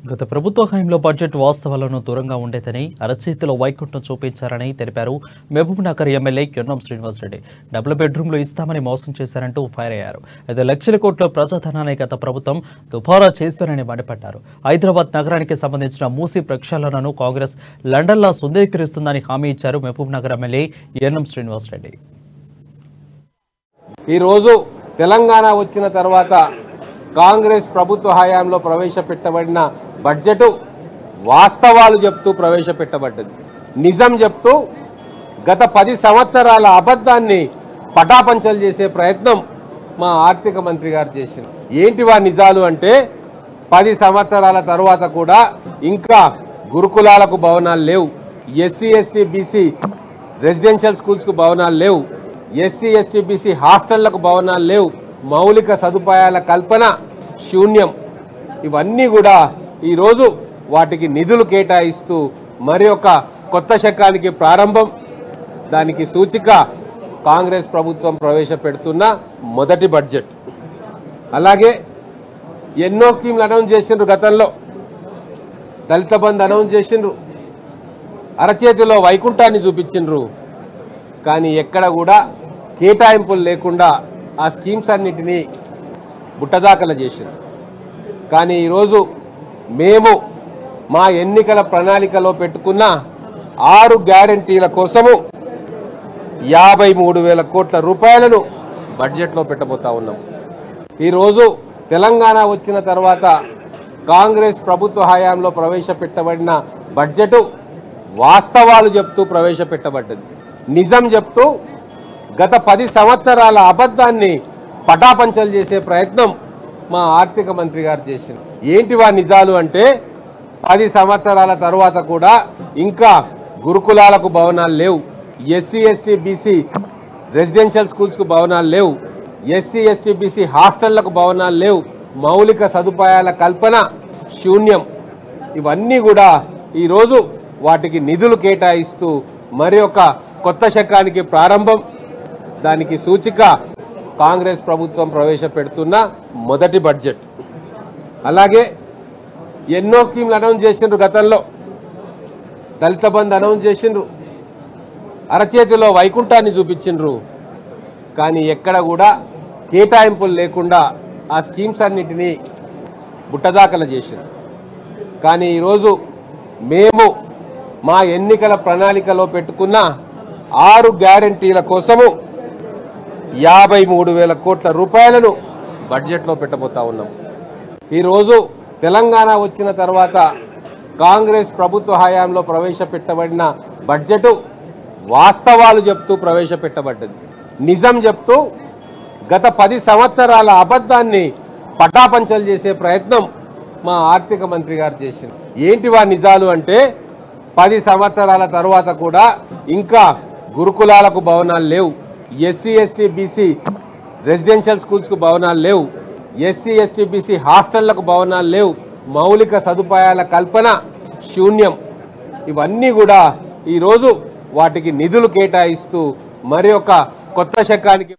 గత ప్రభుత్వ హయాంలో బడ్జెట్ వాస్తవాలను దూరంగా ఉండేదని అరచేతిలో వైకుంఠం చూపించారని తెలిపారు మహబూబ్నగర్ ఎమ్మెల్యే కెన్నం శ్రీనివాసరెడ్డి. డబుల్ బెడ్రూమ్లు ఇస్తామని మోసం చేశారంటూ ఫైర్ అయ్యారు. 5 లక్షల కోట్ల ప్రజాధనాన్ని గత ప్రభుత్వం దుబారా చేస్తారని మండిపడ్డారు. హైదరాబాద్ నగరానికి సంబంధించిన మూసీ ప్రక్షాళనను కాంగ్రెస్ లండన్లో సుందరీకరిస్తుందని హామీ ఇచ్చారు మహబూబ్నగర్ ఎమ్మెల్యే కెన్నం శ్రీనివాసరెడ్డి. ఈ రోజు తెలంగాణ వచ్చిన తర్వాత కాంగ్రెస్ ప్రభుత్వ హయాంలో ప్రవేశపెట్టబడిన బడ్జెట్ వాస్తవాలు చెప్తూ ప్రవేశపెట్టబడ్డది. నిజం చెప్తూ గత 10 సంవత్సరాల అబద్ధాన్ని పటాపంచలు చేసే ప్రయత్నం మా ఆర్థిక మంత్రి గారు చేసింది. ఏంటివా నిజాలు అంటే 10 సంవత్సరాల తర్వాత కూడా ఇంకా గురుకులాలకు భవనాలు లేవు, ఎస్సీ ఎస్టీ బీసీ రెసిడెన్షియల్ స్కూల్స్కు భవనాలు లేవు, ఎస్సీ ఎస్టీ బీసీ హాస్టళ్లకు భవనాలు లేవు, మౌలిక సదుపాయాల కల్పన శూన్యం. ఇవన్నీ కూడా ఈరోజు వాటికి నిధులు కేటాయిస్తూ మరి ఒక కొత్త శకానికి ప్రారంభం, దానికి సూచిక కాంగ్రెస్ ప్రభుత్వం ప్రవేశపెడుతున్న మొదటి బడ్జెట్. అలాగే ఎన్నో స్కీమ్లు అనౌన్స్ చేసిండ్రు. గతంలో దళిత బంధు అనౌన్స్ చేసిండ్రు, అరచేతిలో వైకుంఠాన్ని చూపించిండ్రు. కానీ ఎక్కడ కూడా కేటాయింపులు లేకుండా ఆ స్కీమ్స్ అన్నిటినీ బుట్టదాఖల చేసిండ్రు. కానీ ఈరోజు మేము మా ఎన్నికల ప్రణాళికలో పెట్టుకున్న 6 గ్యారంటీల కోసము 53,000 కోట్ల రూపాయలను బడ్జెట్లో పెట్టబోతా ఉన్నాం. ఈరోజు తెలంగాణ వచ్చిన తర్వాత కాంగ్రెస్ ప్రభుత్వ హయాంలో ప్రవేశపెట్టబడిన బడ్జెట్ వాస్తవాలు చెప్తూ ప్రవేశపెట్టబడ్డది. నిజం చెప్తూ గత 10 సంవత్సరాల అబద్ధాన్ని పటాపంచలు చేసే ప్రయత్నం మా ఆర్థిక మంత్రి గారు చేసింది. ఏంటివా నిజాలు అంటే 10 సంవత్సరాల తర్వాత కూడా ఇంకా గురుకులాలకు భవనాలు లేవు, ఎస్సీ ఎస్టీ బీసీ రెసిడెన్షియల్ స్కూల్స్కు భవనాలు లేవు, ఎస్సీ ఎస్టీ బీసీ హాస్టళ్లకు భవనాలు లేవు, మౌలిక సదుపాయాల కల్పన శూన్యం. ఇవన్నీ కూడా ఈరోజు వాటికి నిధులు కేటాయిస్తూ మరి ఒక కొత్త శకానికి ప్రారంభం, దానికి సూచిక కాంగ్రెస్ ప్రభుత్వం ప్రవేశపెడుతున్న మొదటి బడ్జెట్. అలాగే ఎన్నో స్కీమ్లు అనౌన్స్ చేసిండ్రు. గతంలో దళిత బంధు అనౌన్స్ చేసిండ్రు, అరచేతిలో వైకుంఠాన్ని చూపించిండ్రు. కానీ ఎక్కడ కూడా కేటాయింపులు లేకుండా ఆ స్కీమ్స్ అన్నిటినీ బుట్టదాఖల చేసిండ్రు. కానీ ఈరోజు మేము మా ఎన్నికల ప్రణాళికలో పెట్టుకున్న 6 గ్యారంటీల కోసము 53,000 కోట్ల రూపాయలను బడ్జెట్లో పెట్టబోతా ఉన్నాం. ఈరోజు తెలంగాణ వచ్చిన తర్వాత కాంగ్రెస్ ప్రభుత్వ హయాంలో ప్రవేశపెట్టబడిన బడ్జెట్ వాస్తవాలు చెప్తూ ప్రవేశపెట్టబడ్డది. నిజం చెప్తూ గత 10 సంవత్సరాల అబద్ధాన్ని పటాపంచలు చేసే ప్రయత్నం మా ఆర్థిక మంత్రి గారు చేసింది. ఏంటివా నిజాలు అంటే 10 సంవత్సరాల తర్వాత కూడా ఇంకా గురుకులాలకు భవనాలు లేవు, ఎస్సీ ఎస్టీ బీసీ రెసిడెన్షియల్ స్కూల్స్కు భవనాలు లేవు, ఎస్సీ ఎస్టీ బీసీ హాస్టళ్లకు భవనాలు లేవు, మౌలిక సదుపాయాల కల్పన శూన్యం. ఇవన్నీ కూడా ఈరోజు వాటికి నిధులు కేటాయిస్తూ మరి ఒక కొత్త శకానికి